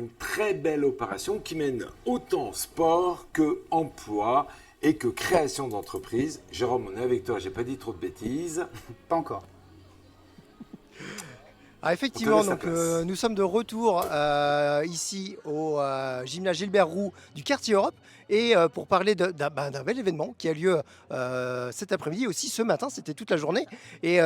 une très belle opération qui mène autant sport que emploi et que création d'entreprise. Jérôme, on est avec toi, j'ai pas dit trop de bêtises. Pas encore. Ah, effectivement, donc, nous sommes de retour ici au gymnase Gilbert Roux du quartier Europe et pour parler d'un bel événement qui a lieu cet après-midi aussi ce matin, c'était toute la journée. Et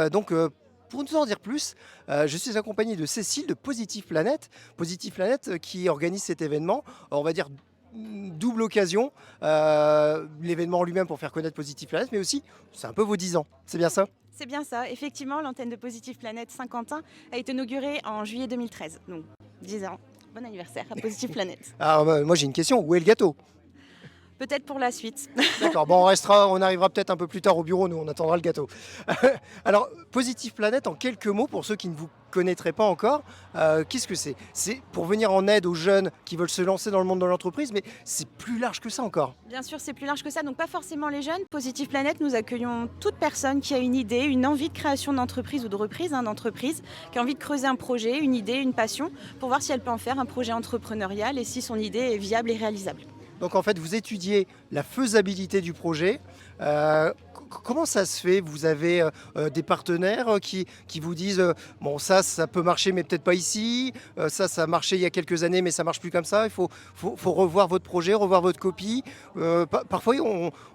pour nous en dire plus, je suis accompagné de Cécile de Positive Planet. Positive Planet qui organise cet événement, on va dire double occasion, l'événement lui-même pour faire connaître Positive Planet, mais aussi c'est un peu vos 10 ans, c'est bien ça ? C'est bien ça. Effectivement, l'antenne de Positive Planet Saint-Quentin a été inaugurée en juillet 2013. Donc, 10 ans. Bon anniversaire à Positive Planet. Alors, moi j'ai une question, où est le gâteau ? Peut-être pour la suite. D'accord, bon, on arrivera peut-être un peu plus tard au bureau, nous on attendra le gâteau. Alors, Positive Planet, en quelques mots, pour ceux qui ne vous connaîtraient pas encore, qu'est-ce que c'est ? C'est pour venir en aide aux jeunes qui veulent se lancer dans le monde de l'entreprise, mais c'est plus large que ça encore. Bien sûr, c'est plus large que ça, donc pas forcément les jeunes. Positive Planet, nous accueillons toute personne qui a une idée, une envie de création d'entreprise ou de reprise d'entreprise, qui a envie de creuser un projet, une idée, une passion, pour voir si elle peut en faire un projet entrepreneurial et si son idée est viable et réalisable. Donc en fait, vous étudiez la faisabilité du projet. Comment ça se fait ? Vous avez des partenaires qui vous disent bon, ça peut marcher, mais peut-être pas ici. Ça a marché il y a quelques années, mais ça marche plus comme ça. Il faut revoir votre projet, revoir votre copie. Parfois,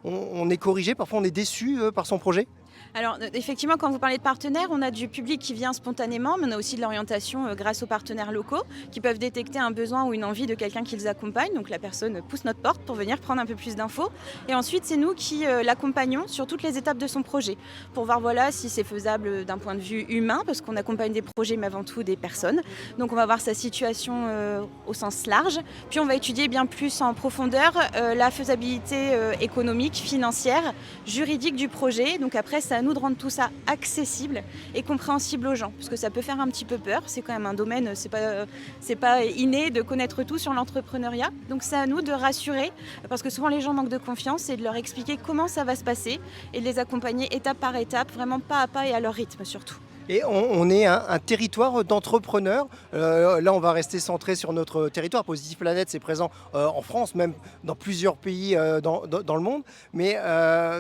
on est corrigé, parfois on est déçu par son projet. Alors effectivement, quand vous parlez de partenaires, on a du public qui vient spontanément, mais on a aussi de l'orientation grâce aux partenaires locaux qui peuvent détecter un besoin ou une envie de quelqu'un qu'ils accompagnent. Donc la personne pousse notre porte pour venir prendre un peu plus d'infos. Et ensuite, c'est nous qui l'accompagnons sur toutes les étapes de son projet pour voir si c'est faisable d'un point de vue humain, parce qu'on accompagne des projets, mais avant tout des personnes. Donc on va voir sa situation au sens large. Puis on va étudier bien plus en profondeur la faisabilité économique, financière, juridique du projet. Donc après, c'est à nous de rendre tout ça accessible et compréhensible aux gens, parce que ça peut faire un petit peu peur. C'est quand même un domaine, c'est pas inné de connaître tout sur l'entrepreneuriat. Donc c'est à nous de rassurer, parce que souvent les gens manquent de confiance, et de leur expliquer comment ça va se passer et de les accompagner étape par étape, vraiment pas à pas et à leur rythme surtout. Et on est un territoire d'entrepreneurs. Là, on va rester centré sur notre territoire. Positive Planet, c'est présent en France, même dans plusieurs pays dans le monde. Mais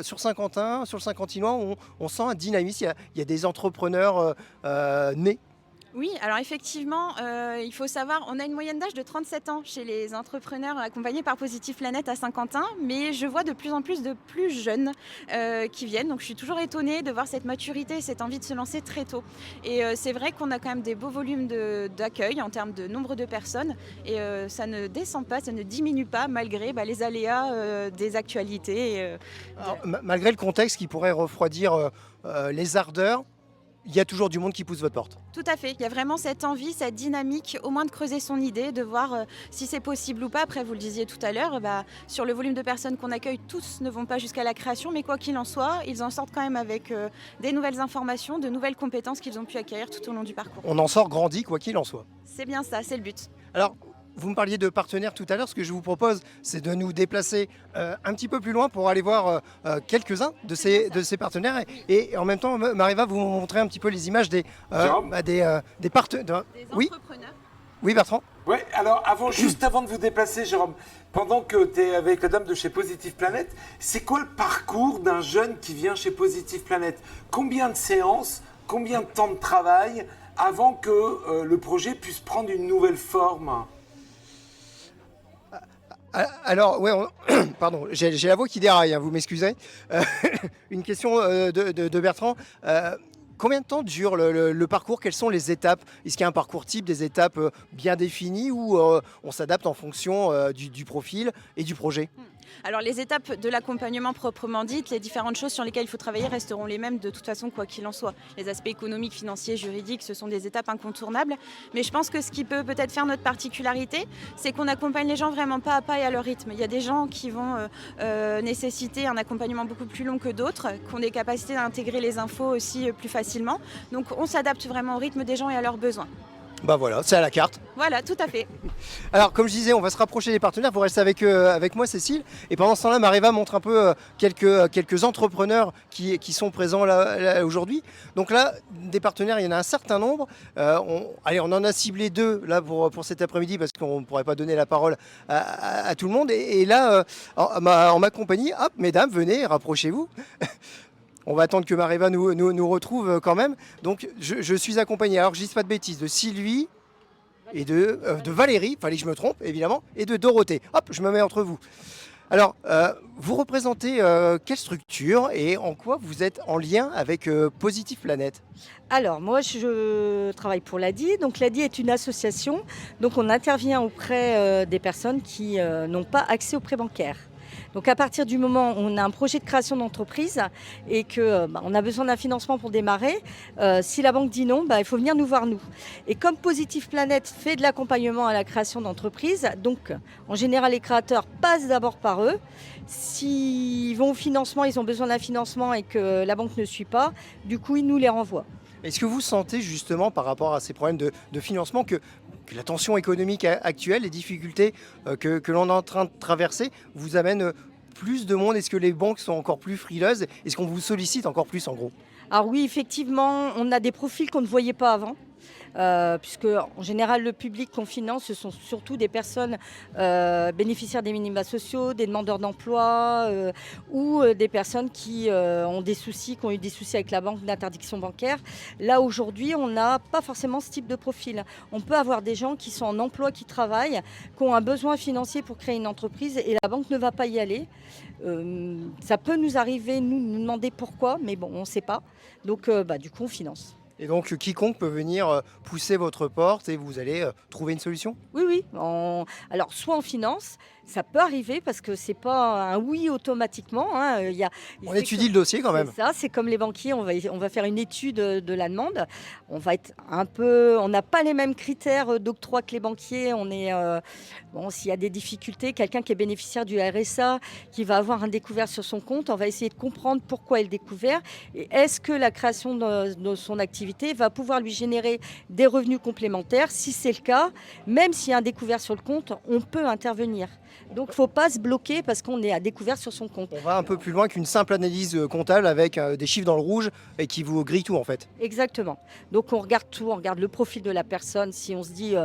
sur Saint-Quentin, sur le Saint-Quentinois, on sent un dynamisme. Il y a des entrepreneurs nés. Oui, alors effectivement, il faut savoir, on a une moyenne d'âge de 37 ans chez les entrepreneurs accompagnés par Positive Planet à Saint-Quentin, mais je vois de plus en plus de plus jeunes qui viennent. Donc je suis toujours étonnée de voir cette maturité, cette envie de se lancer très tôt. Et c'est vrai qu'on a quand même des beaux volumes d'accueil en termes de nombre de personnes, et ça ne descend pas, ça ne diminue pas malgré les aléas des actualités. Alors, malgré le contexte qui pourrait refroidir les ardeurs, il y a toujours du monde qui pousse votre porte. Tout à fait, il y a vraiment cette envie, cette dynamique, au moins de creuser son idée, de voir si c'est possible ou pas. Après, vous le disiez tout à l'heure, sur le volume de personnes qu'on accueille, tous ne vont pas jusqu'à la création, mais quoi qu'il en soit, ils en sortent quand même avec des nouvelles informations, de nouvelles compétences qu'ils ont pu acquérir tout au long du parcours. On en sort grandi, quoi qu'il en soit. C'est bien ça, c'est le but. Alors, vous me parliez de partenaires tout à l'heure. Ce que je vous propose, c'est de nous déplacer un petit peu plus loin pour aller voir quelques-uns de ces partenaires. Et en même temps, Mariva, vous montrer un petit peu les images des partenaires. Des entrepreneurs. Oui, Bertrand. Ouais, alors juste avant de vous déplacer, Jérôme, pendant que tu es avec la dame de chez Positive Planet, c'est quoi le parcours d'un jeune qui vient chez Positive Planet ? Combien de séances, combien de temps de travail avant que le projet puisse prendre une nouvelle forme ? Alors, ouais, pardon, j'ai la voix qui déraille, vous m'excusez. Une question de Bertrand. Combien de temps dure le parcours ? Quelles sont les étapes ? Est-ce qu'il y a un parcours type, des étapes bien définies, ou on s'adapte en fonction du profil et du projet ? Alors les étapes de l'accompagnement proprement dites, les différentes choses sur lesquelles il faut travailler resteront les mêmes de toute façon quoi qu'il en soit. Les aspects économiques, financiers, juridiques, ce sont des étapes incontournables. Mais je pense que ce qui peut peut-être faire notre particularité, c'est qu'on accompagne les gens vraiment pas à pas et à leur rythme. Il y a des gens qui vont nécessiter un accompagnement beaucoup plus long que d'autres, qui ont des capacités d'intégrer les infos aussi plus facilement. Donc on s'adapte vraiment au rythme des gens et à leurs besoins. Bah voilà, c'est à la carte. Voilà, tout à fait. Alors, comme je disais, on va se rapprocher des partenaires. Vous restez avec moi, Cécile. Et pendant ce temps-là, Mareva montre un peu quelques entrepreneurs qui sont présents là aujourd'hui. Donc là, des partenaires, il y en a un certain nombre. On en a ciblé 2 là, pour cet après-midi parce qu'on ne pourrait pas donner la parole à tout le monde. Et là, en ma compagnie, hop, mesdames, venez, rapprochez-vous. On va attendre que Mareva nous retrouve quand même. Donc, je suis accompagné, alors je ne dis pas de bêtises, de Sylvie et de Valérie, fallait que je me trompe évidemment, et de Dorothée. Hop, je me mets entre vous. Alors, vous représentez quelle structure et en quoi vous êtes en lien avec Positive Planète ? Alors, moi, je travaille pour l'ADI. Donc, l'ADI est une association. Donc, on intervient auprès des personnes qui n'ont pas accès au prêt bancaire. Donc à partir du moment où on a un projet de création d'entreprise et qu'on a besoin d'un financement pour démarrer, si la banque dit non, il faut venir nous voir nous. Et comme Positive Planète fait de l'accompagnement à la création d'entreprise, donc en général les créateurs passent d'abord par eux. S'ils vont au financement, ils ont besoin d'un financement et que la banque ne suit pas, du coup ils nous les renvoient. Est-ce que vous sentez justement par rapport à ces problèmes de financement que la tension économique actuelle, les difficultés que l'on est en train de traverser vous amènent plus de monde? Est-ce que les banques sont encore plus frileuses? Est-ce qu'on vous sollicite encore plus en gros? Alors oui, effectivement, on a des profils qu'on ne voyait pas avant. Puisque en général le public qu'on finance ce sont surtout des personnes bénéficiaires des minima sociaux, des demandeurs d'emploi ou des personnes qui ont des soucis, qui ont eu des soucis avec la banque d'interdiction bancaire. Là aujourd'hui on n'a pas forcément ce type de profil. On peut avoir des gens qui sont en emploi, qui travaillent, qui ont un besoin financier pour créer une entreprise et la banque ne va pas y aller. Ça peut nous arriver, nous demander pourquoi, mais bon on ne sait pas. Donc du coup on finance. Et donc, quiconque peut venir pousser votre porte et vous allez trouver une solution? Oui. Alors, soit en finance, ça peut arriver parce que c'est pas un oui automatiquement. On étudie le dossier quand même. C'est ça, c'est comme les banquiers, on va faire une étude de la demande. On n'a pas les mêmes critères d'octroi que les banquiers. S'il y a des difficultés, quelqu'un qui est bénéficiaire du RSA, qui va avoir un découvert sur son compte, on va essayer de comprendre pourquoi il est découvert et est-ce que la création de son activité va pouvoir lui générer des revenus complémentaires. Si c'est le cas, même s'il y a un découvert sur le compte, on peut intervenir. Donc il ne faut pas se bloquer parce qu'on est à découvert sur son compte. On va un peu plus loin qu'une simple analyse comptable avec des chiffres dans le rouge et qui vous grille tout en fait. Exactement. Donc on regarde tout, on regarde le profil de la personne. Si on se dit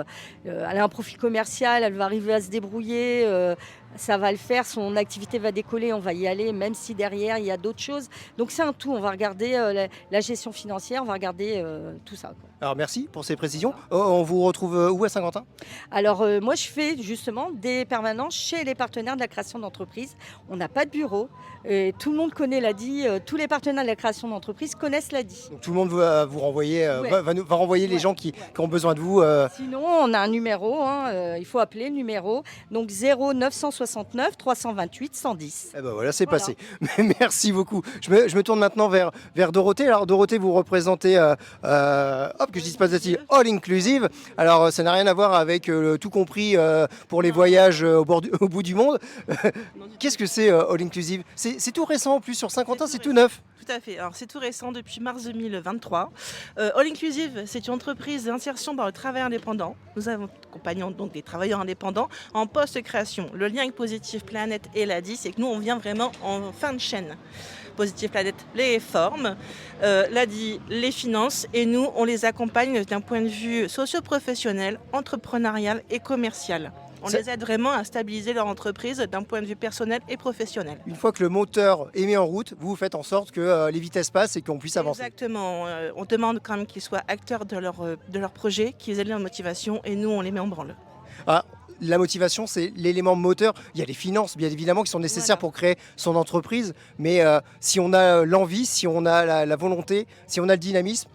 elle a un profil commercial, elle va arriver à se débrouiller, ça va le faire, son activité va décoller, on va y aller, même si derrière il y a d'autres choses. Donc c'est un tout, on va regarder la gestion financière, on va regarder tout ça. Alors merci pour ces précisions. On vous retrouve où à Saint-Quentin? Alors moi je fais justement des permanences chez les partenaires de la création d'entreprise. On n'a pas de bureau, et tout le monde connaît l'ADI, tous les partenaires de la création d'entreprise connaissent l'ADI. Donc tout le monde va vous renvoyer, va renvoyer les gens qui ont besoin de vous. Sinon on a un numéro, il faut appeler le numéro, donc 0969 328 110. Eh ben voilà, c'est passé. Merci beaucoup. Je me tourne maintenant vers Dorothée. Alors Dorothée, vous représentez, que je dise pas de All Inclusive. Alors ça n'a rien à voir avec le tout compris pour les voyages au bout du monde. Qu'est-ce que c'est All Inclusive? C'est tout récent en plus sur Saint-Quentin, c'est tout neuf. Tout à fait. Alors c'est tout récent depuis mars 2023. All Inclusive, c'est une entreprise d'insertion dans le travail indépendant. Nous accompagnons donc des travailleurs indépendants en post-création. Le lien avec Positive Planète et l'ADI, c'est que nous on vient vraiment en fin de chaîne. Positive Planète les forme, l'ADI les finance et nous on les accompagne d'un point de vue socio-professionnel, entrepreneurial et commercial. On les aide vraiment à stabiliser leur entreprise d'un point de vue personnel et professionnel. Une fois que le moteur est mis en route, vous faites en sorte que les vitesses passent et qu'on puisse avancer. Exactement. On demande quand même qu'ils soient acteurs de leur projet, qu'ils aient leur motivation et nous, on les met en branle. La motivation, c'est l'élément moteur. Il y a les finances, bien évidemment, qui sont nécessaires pour créer son entreprise. Mais si on a l'envie, si on a la volonté, si on a le dynamisme,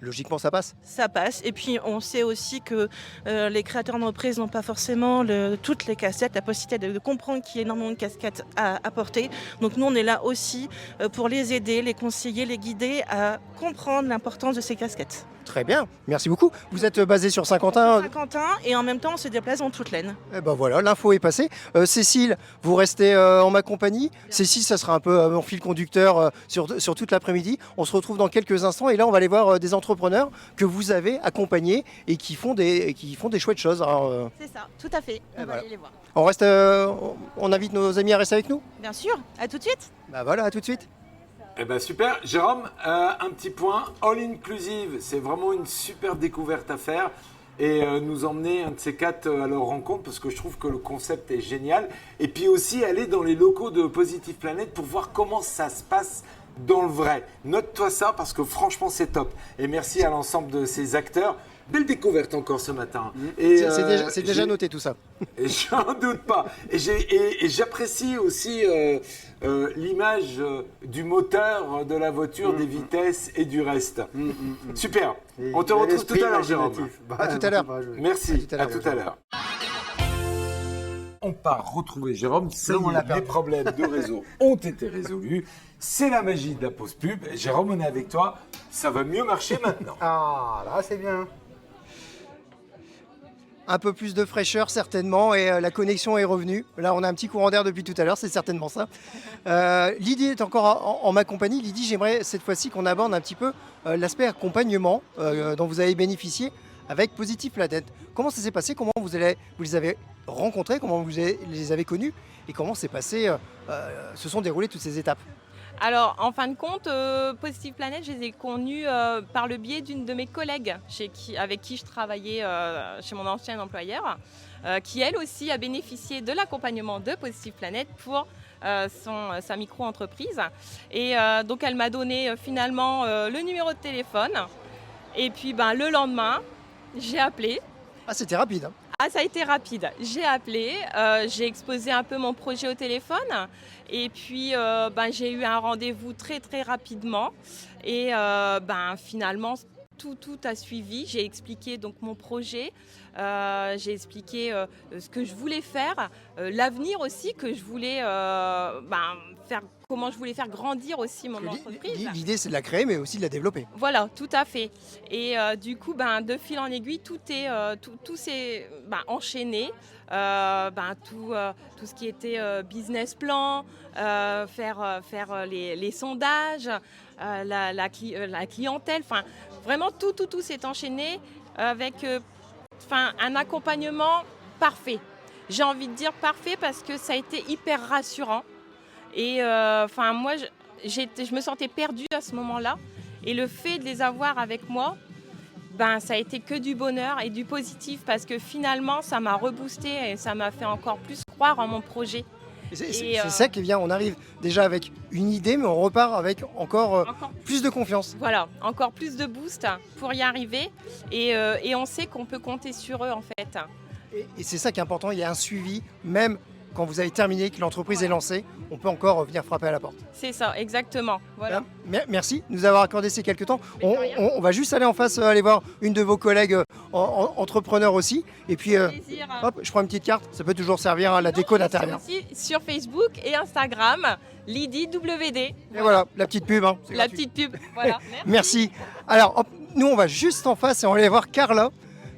logiquement, ça passe. Ça passe. Et puis, on sait aussi que les créateurs d'entreprise n'ont pas forcément toutes les casquettes, la possibilité de comprendre qu'il y a énormément de casquettes à apporter. Donc, nous, on est là aussi pour les aider, les conseiller, les guider à comprendre l'importance de ces casquettes. Très bien, merci beaucoup. Vous êtes basé sur Saint-Quentin. Saint-Quentin et en même temps on se déplace dans toute l'Aisne. Eh ben voilà, l'info est passée. Cécile, vous restez en ma compagnie. Cécile, ça sera un peu mon fil conducteur sur toute l'après-midi. On se retrouve dans quelques instants et là, on va aller voir des entrepreneurs que vous avez accompagnés et qui font des chouettes choses. Alors, C'est ça, tout à fait. On va voilà. aller les voir. on reste, on invite nos amis à rester avec nous. Bien sûr, à tout de suite. Bah voilà, à tout de suite. Eh ben super. Jérôme, un petit point. All Inclusive, c'est vraiment une super découverte à faire. Et nous emmener un de ces quatre à leur rencontre parce que je trouve que le concept est génial. Et puis aussi aller dans les locaux de Positive Planet pour voir comment ça se passe dans le vrai. Note-toi ça parce que franchement c'est top. Et merci à l'ensemble de ces acteurs. Belle découverte encore ce matin. Et, C'est déjà noté tout ça. et j'en doute pas. Et j'apprécie aussi l'image du moteur de la voiture, des vitesses et du reste. Super. On te retrouve tout à l'heure, Jérôme. À tout à l'heure. Merci. À À tout tout à à l'heure. On part retrouver Jérôme. Ça Non, on y l'a est, perdu. les problèmes de réseau ont été résolus. C'est la magie de la pause pub. Jérôme, on est avec toi. Ça va mieux marcher maintenant. Ah, là, c'est bien. Un peu plus de fraîcheur certainement et la connexion est revenue. Là, on a un petit courant d'air depuis tout à l'heure, c'est certainement ça. Lydie est encore en ma compagnie. Lydie, j'aimerais cette fois-ci qu'on aborde un petit peu l'aspect accompagnement dont vous avez bénéficié avec Positive Planet. Comment ça s'est passé? Comment vous les avez rencontrés? Comment vous les avez connus? Et comment se sont déroulées toutes ces étapes? Alors, en fin de compte, Positive Planet, je les ai connus par le biais d'une de mes collègues avec qui je travaillais chez mon ancien employeur, qui elle aussi a bénéficié de l'accompagnement de Positive Planet pour sa micro-entreprise. Et donc, elle m'a donné finalement le numéro de téléphone. Et puis, le lendemain, j'ai appelé. Ah, c'était rapide. Hein. Ah, ça a été rapide. J'ai appelé, j'ai exposé un peu mon projet au téléphone et puis j'ai eu un rendez-vous très très rapidement et finalement tout a suivi. J'ai expliqué donc mon projet, j'ai expliqué ce que je voulais faire, l'avenir aussi que je voulais faire, comment je voulais faire grandir aussi mon entreprise. L'idée, c'est de la créer, mais aussi de la développer. Voilà, tout à fait. Et du coup, de fil en aiguille, tout s'est enchaîné. Tout ce qui était business plan, faire les sondages, la clientèle. Enfin, vraiment, tout s'est enchaîné avec un accompagnement parfait. J'ai envie de dire parfait parce que ça a été hyper rassurant. Et moi, je me sentais perdue à ce moment-là. Et le fait de les avoir avec moi, ça a été que du bonheur et du positif parce que finalement, ça m'a reboosté et ça m'a fait encore plus croire en mon projet. C'est ça qui est bien, on arrive déjà avec une idée, mais on repart avec encore plus de confiance. Voilà, encore plus de boost pour y arriver. Et on sait qu'on peut compter sur eux en fait. Et c'est ça qui est important, il y a un suivi, même quand vous avez terminé, que l'entreprise est lancée, on peut encore venir frapper à la porte. C'est ça, exactement. Voilà. Merci de nous avoir accordé ces quelques temps. On va juste aller en face, aller voir une de vos collègues entrepreneurs aussi. Et puis, hop, je prends une petite carte, ça peut toujours servir à la déco d'intérieur. Aussi sur Facebook et Instagram, Lydie WD. Et voilà, la petite pub. Hein, la petite pub, voilà. Merci. Alors, hop, nous, on va juste en face et on va aller voir Carla.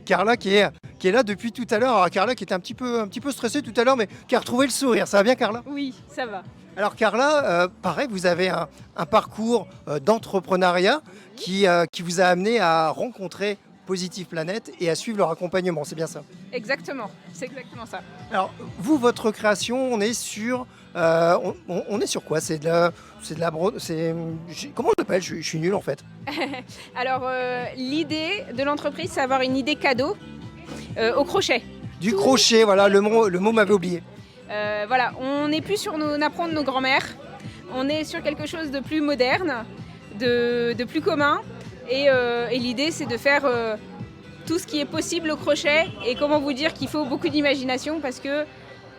Carla qui est là depuis tout à l'heure. Alors Carla qui était un petit peu stressée tout à l'heure, mais qui a retrouvé le sourire. Ça va bien, Carla? Oui, ça va. Alors Carla, pareil, vous avez un parcours d'entrepreneuriat qui vous a amené à rencontrer Positive Planet et à suivre leur accompagnement, c'est bien ça? Exactement, c'est exactement ça. Alors vous, votre création, on est sur quoi? Comment on l'appelle? Je suis nul en fait. Alors l'idée de l'entreprise, c'est avoir une idée cadeau au crochet. Du crochet, voilà, le mot m'avait oublié. Voilà, on n'est plus sur nos napperons de nos grands-mères, on est sur quelque chose de plus moderne, de plus commun. Et l'idée, c'est de faire tout ce qui est possible au crochet. Et comment vous dire qu'il faut beaucoup d'imagination parce que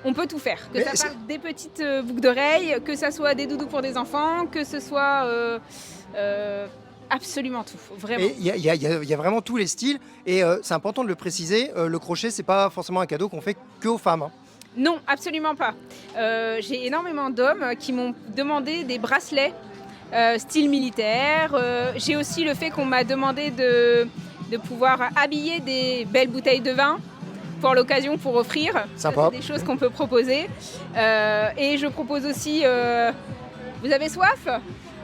on peut tout faire. Que ça parte des petites boucles d'oreilles, que ça soit des doudous pour des enfants, que ce soit absolument tout, vraiment. Il y a vraiment tous les styles. Et c'est important de le préciser, le crochet, c'est pas forcément un cadeau qu'on fait qu'aux femmes. Hein. Non, absolument pas. J'ai énormément d'hommes qui m'ont demandé des bracelets style militaire. J'ai aussi le fait qu'on m'a demandé de pouvoir habiller des belles bouteilles de vin pour l'occasion, pour offrir. Sympa. C'est des choses qu'on peut proposer. Et je propose aussi... vous avez soif ?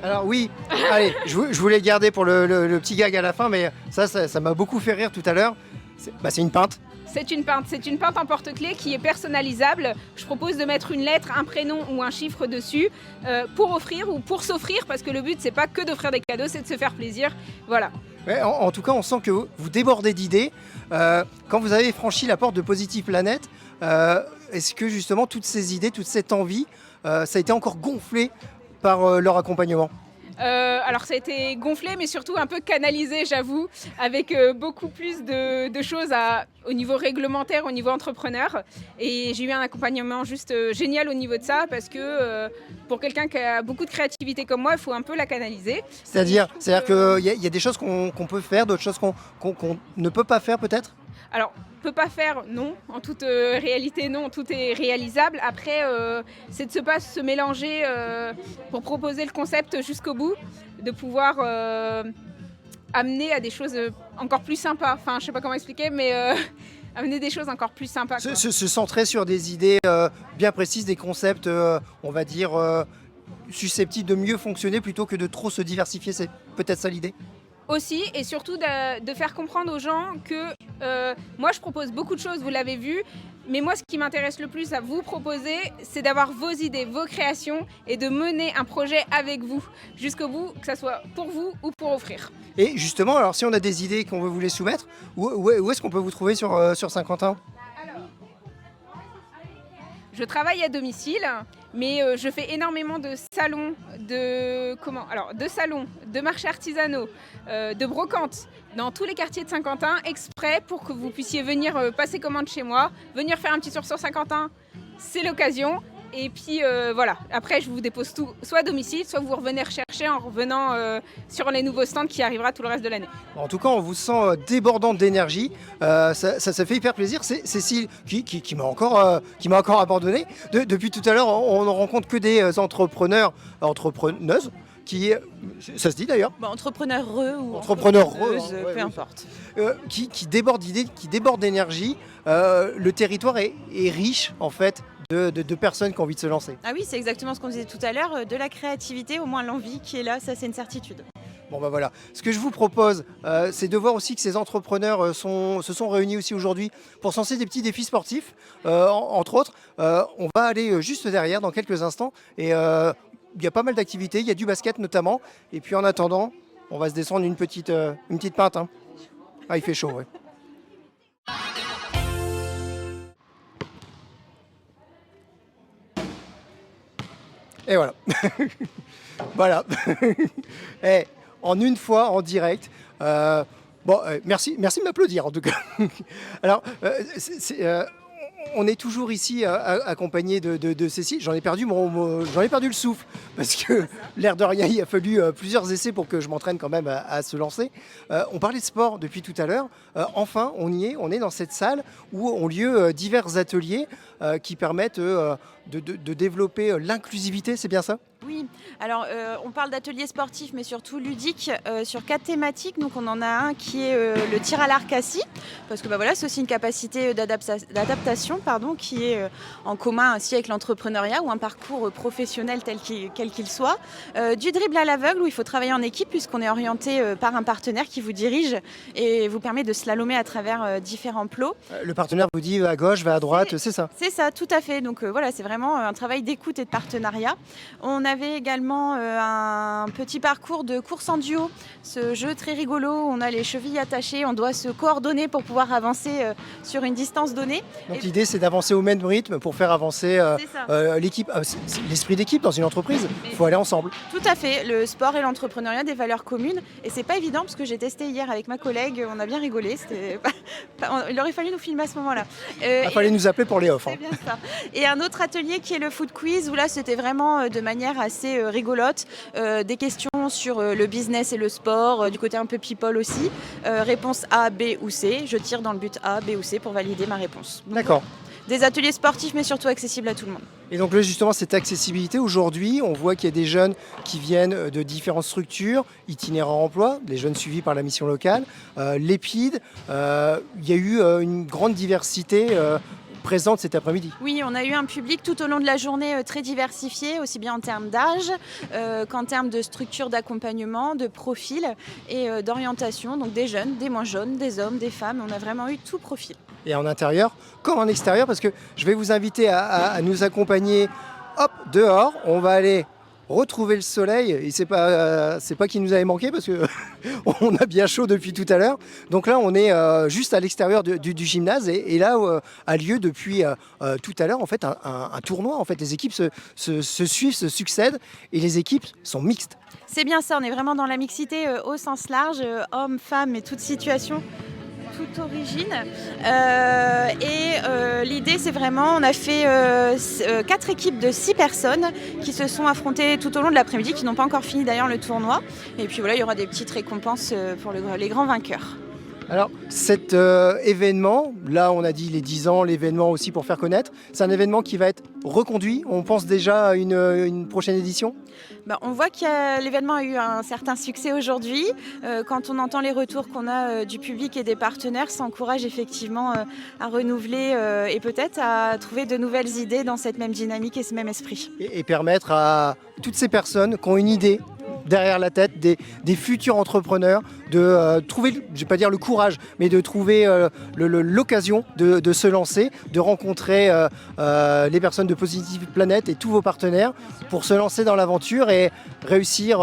Alors oui, allez, je voulais garder pour le petit gag à la fin, mais ça m'a beaucoup fait rire tout à l'heure. C'est une pinte. C'est une pinte en porte-clés qui est personnalisable. Je propose de mettre une lettre, un prénom ou un chiffre dessus pour offrir ou pour s'offrir, parce que le but, c'est pas que d'offrir des cadeaux, c'est de se faire plaisir. Voilà. Ouais, en tout cas, on sent que vous débordez d'idées. Quand vous avez franchi la porte de Positive Planet, est-ce que justement toutes ces idées, toute cette envie, ça a été encore gonflé par leur accompagnement ? Alors ça a été gonflé, mais surtout un peu canalisé, j'avoue, avec beaucoup plus de choses au niveau réglementaire, au niveau entrepreneur. Et j'ai eu un accompagnement juste génial au niveau de ça, parce que pour quelqu'un qui a beaucoup de créativité comme moi, il faut un peu la canaliser. C'est-à-dire qu'il y a des choses qu'on peut faire, d'autres choses qu'on ne peut pas faire peut-être ? Alors, peut pas faire, non. En toute réalité, non. Tout est réalisable. Après, c'est de pas se mélanger pour proposer le concept jusqu'au bout, de pouvoir amener à des choses encore plus sympas. Enfin, je sais pas comment expliquer, mais amener des choses encore plus sympas. Se centrer sur des idées bien précises, des concepts, on va dire, susceptibles de mieux fonctionner plutôt que de trop se diversifier. C'est peut-être ça l'idée ? Aussi, et surtout de faire comprendre aux gens que moi je propose beaucoup de choses, vous l'avez vu, mais moi ce qui m'intéresse le plus à vous proposer, c'est d'avoir vos idées, vos créations et de mener un projet avec vous jusqu'au bout, que ce soit pour vous ou pour offrir. Et justement, alors si on a des idées qu'on veut vous les soumettre, où est-ce qu'on peut vous trouver sur Saint-Quentin ? Je travaille à domicile, mais je fais énormément de salons, de marchés artisanaux, de brocantes dans tous les quartiers de Saint-Quentin, exprès pour que vous puissiez venir passer commande chez moi, venir faire un petit tour sur Saint-Quentin, c'est l'occasion. Et puis voilà, après je vous dépose tout, soit à domicile, soit vous revenez rechercher en revenant sur les nouveaux stands qui arrivera tout le reste de l'année. En tout cas, on vous sent débordante d'énergie, ça fait hyper plaisir. C'est Cécile qui m'a encore abandonné. Depuis tout à l'heure, on ne rencontre que des entrepreneuses, qui, ça se dit d'ailleurs, Entrepreneureux ou entrepreneuses, peu importe. Qui débordent d'idées, qui débordent d'énergie. Le territoire est riche en fait de personnes qui ont envie de se lancer. Ah oui, c'est exactement ce qu'on disait tout à l'heure, de la créativité, au moins l'envie qui est là, ça c'est une certitude. Bon ben voilà, ce que je vous propose, c'est de voir aussi que ces entrepreneurs se sont réunis aussi aujourd'hui pour se lancer des petits défis sportifs, entre autres. On va aller juste derrière dans quelques instants et il y a pas mal d'activités, il y a du basket notamment. Et puis en attendant, on va se descendre une petite pinte. Hein. Ah, il fait chaud, ouais. Et voilà. Voilà. Et en une fois, en direct. Merci de m'applaudir en tout cas. Alors, on est toujours ici accompagné de Cécile. J'en ai perdu le souffle parce que l'air de rien, il a fallu plusieurs essais pour que je m'entraîne quand même à se lancer. On parlait de sport depuis tout à l'heure. Enfin, on est dans cette salle où ont lieu divers ateliers qui permettent de développer l'inclusivité, c'est bien ça ? Oui, alors on parle d'ateliers sportifs mais surtout ludiques sur 4 thématiques. Donc on en a un qui est le tir à l'arc assis, parce que voilà, c'est aussi une capacité d'adaptation qui est en commun aussi avec l'entrepreneuriat ou un parcours professionnel quel qu'il soit. Du dribble à l'aveugle où il faut travailler en équipe puisqu'on est orienté par un partenaire qui vous dirige et vous permet de slalomer à travers différents plots. Le partenaire vous dit va à gauche, va à droite, c'est ça ? C'est ça, tout à fait. Donc voilà, c'est vraiment un travail d'écoute et de partenariat. On avait également un petit parcours de course en duo, ce jeu très rigolo où on a les chevilles attachées, on doit se coordonner pour pouvoir avancer sur une distance donnée. Donc l'idée c'est d'avancer au même rythme pour faire avancer l'équipe, c'est l'esprit d'équipe dans une entreprise, il faut aller ensemble. Tout à fait, le sport et l'entrepreneuriat, des valeurs communes, et c'est pas évident parce que j'ai testé hier avec ma collègue, on a bien rigolé, il aurait fallu nous filmer à ce moment-là. Il fallait nous appeler pour les offres. C'est bien ça. Et un autre atelier qui est le food quiz où là c'était vraiment de manière assez rigolote, des questions sur le business et le sport, du côté un peu people aussi, réponse A, B ou C, je tire dans le but A, B ou C pour valider ma réponse. Donc, d'accord. des ateliers sportifs, mais surtout accessibles à tout le monde. Et donc là, justement, cette accessibilité, aujourd'hui, on voit qu'il y a des jeunes qui viennent de différentes structures, itinéraires emploi, les jeunes suivis par la mission locale, l'EPID. Il y a eu une grande diversité présente cet après-midi. Oui, on a eu un public tout au long de la journée très diversifié, aussi bien en termes d'âge qu'en termes de structure d'accompagnement, de profil et d'orientation. Donc des jeunes, des moins jeunes, des hommes, des femmes. On a vraiment eu tout profil. Et en intérieur comme en extérieur, parce que je vais vous inviter à nous accompagner hop, dehors. On va aller retrouver le soleil, et c'est pas qu'il nous avait manqué parce que on a bien chaud depuis tout à l'heure. Donc là on est juste à l'extérieur du gymnase et là a lieu depuis tout à l'heure en fait un tournoi. En fait les équipes se suivent, se succèdent et les équipes sont mixtes. C'est bien ça, on est vraiment dans la mixité au sens large, hommes, femmes et toute situation, toute origine. L'idée, c'est vraiment, on a fait 4 équipes de 6 personnes qui se sont affrontées tout au long de l'après-midi, qui n'ont pas encore fini d'ailleurs le tournoi. Et puis voilà, il y aura des petites récompenses pour les grands vainqueurs. Alors cet événement, là on a dit les 10 ans, l'événement aussi pour faire connaître, c'est un événement qui va être reconduit. On pense déjà à une prochaine édition ? On voit que l'événement a eu un certain succès aujourd'hui. Quand on entend les retours qu'on a du public et des partenaires, ça encourage effectivement à renouveler et peut-être à trouver de nouvelles idées dans cette même dynamique et ce même esprit. Et permettre à toutes ces personnes qui ont une idée derrière la tête, des futurs entrepreneurs, de trouver, je ne vais pas dire le courage, mais de trouver l'occasion de se lancer, de rencontrer les personnes de Positive Planète et tous vos partenaires pour se lancer dans l'aventure et réussir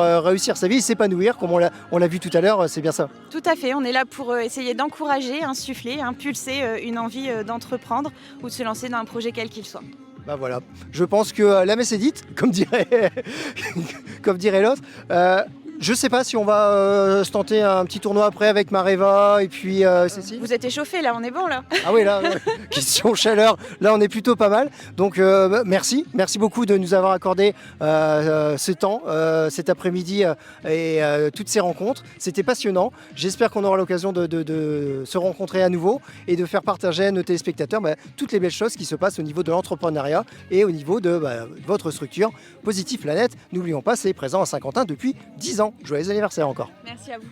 sa vie et s'épanouir, comme on l'a vu tout à l'heure, c'est bien ça. Tout à fait, on est là pour essayer d'encourager, insuffler, impulser une envie d'entreprendre ou de se lancer dans un projet quel qu'il soit. Ben voilà, je pense que la messe est dite, comme dirait l'autre. Je ne sais pas si on va se tenter un petit tournoi après avec Mareva et puis Cécile. Vous êtes échauffés là, on est bon là. Ah oui, là, question chaleur, là on est plutôt pas mal. Donc merci beaucoup de nous avoir accordé ce temps, cet après-midi et toutes ces rencontres. C'était passionnant. J'espère qu'on aura l'occasion de se rencontrer à nouveau et de faire partager à nos téléspectateurs toutes les belles choses qui se passent au niveau de l'entrepreneuriat et au niveau de votre structure Positive Planète. N'oublions pas, c'est présent à Saint-Quentin depuis 10 ans. Joyeux anniversaire encore. Merci à vous.